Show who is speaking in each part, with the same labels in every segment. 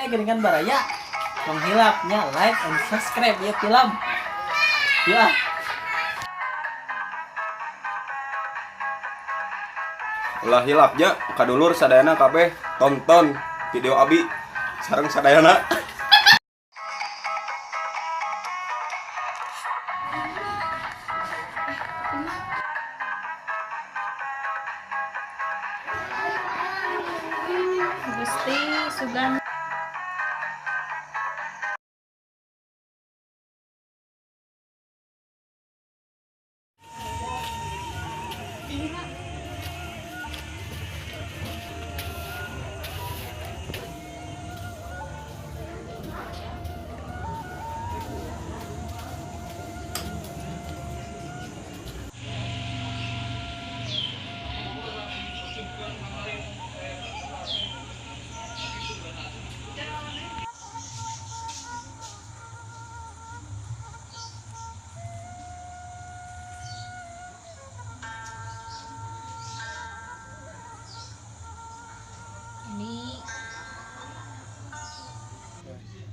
Speaker 1: geuningan baraya menghilapnya like and subscribe ya film ya.
Speaker 2: Ulah hilapnya kadulur sadayana kabeh tonton video Abi sareng sadayana.
Speaker 3: Gusti Sugan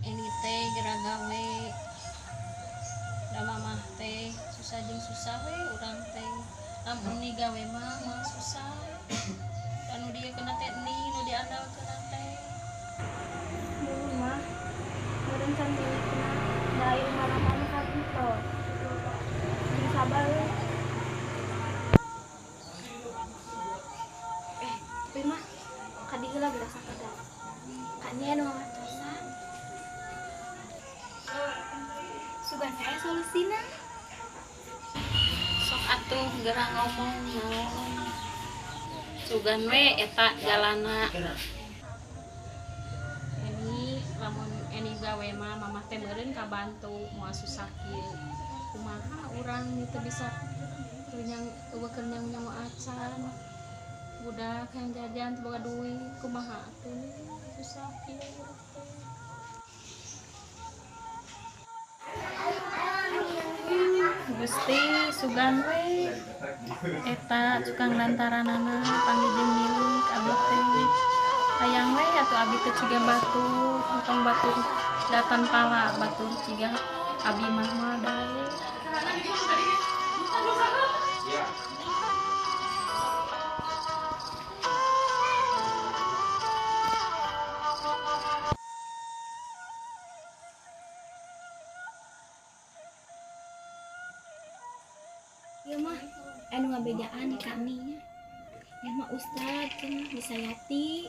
Speaker 3: ini teh geragawe da mamah teh susah jeung susah we urang teh lamun ni gawe mah susah anu dia kena teh ni nu diandalkeun teh
Speaker 4: dulu mah meureun can milikna da aya mana-mana ka kitu jeung sabar we tapi mah kadi heula geus sakada kanya anu ngamartosan sugan saya solusina
Speaker 3: sok atuh geura ngomong naon sugan we eta jalana ini lamun ini gawe mah mamah teh meureun kabantu moal susah kieu kumaha urang teu bisa kenyang eueukeun nyamu acan budak yang jajan teu boga duit kumaha teh susah kieu Gusti Sugan we eta cukang lantaranana panggih jeung milik abdi teh hayang we atuh abdi teh ciga batur utang batur datan pala batur ciga abdi mah moal dae
Speaker 4: ieu mah anu ngabejaan di kaminya ya mah ustad cenah disayati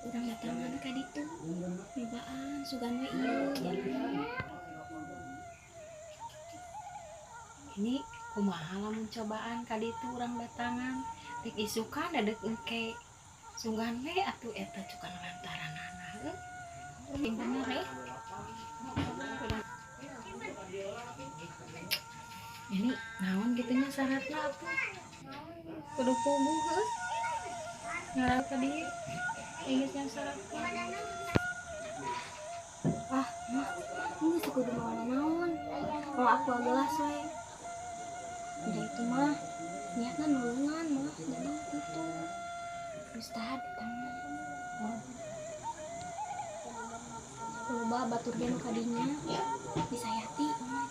Speaker 4: urang datangan ka ditu nyobaan sugan we ieu
Speaker 3: ini kumaha lamun cobaan ka ditu urang datangan rek isukan dadek engke sugan we atuh eta cukang lantaranana heuh bener ini naon gitunya syaratna apa kudu puguh heuh ngaran ka dieu ingetnya syaratna
Speaker 4: ah mah ini kudu naon kalau aku gelas we udah itu mah niatna nulungan mah jadi itu ustad tamu loba batur ge nu kadinya disayati mah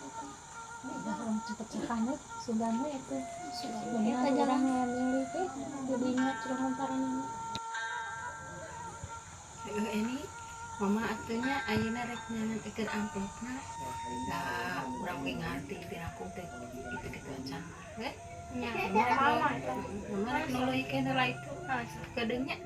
Speaker 3: cepet-cepet sugan we eta
Speaker 4: sugan
Speaker 3: eta jarang milih teh jadi ingat curang lantaran ini mama atunya ayeuna rek nyangeutkeun amplopna da urang ge ngarti tinaku teh itu kitu acan we nya mama rek nuluykeun heula itu kedeungnya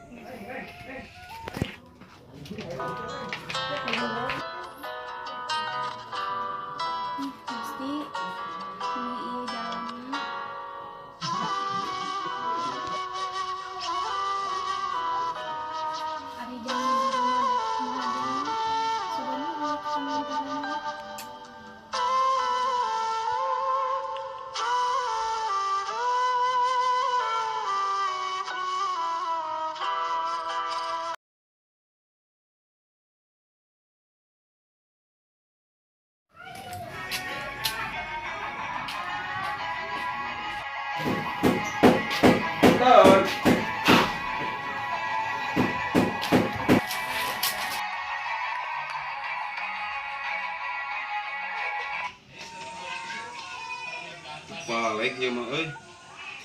Speaker 2: balik ieu mah euy.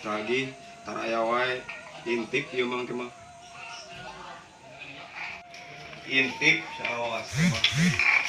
Speaker 2: Lagi taraya wae intip ieu mah teh mah. Intip sawas teh mah.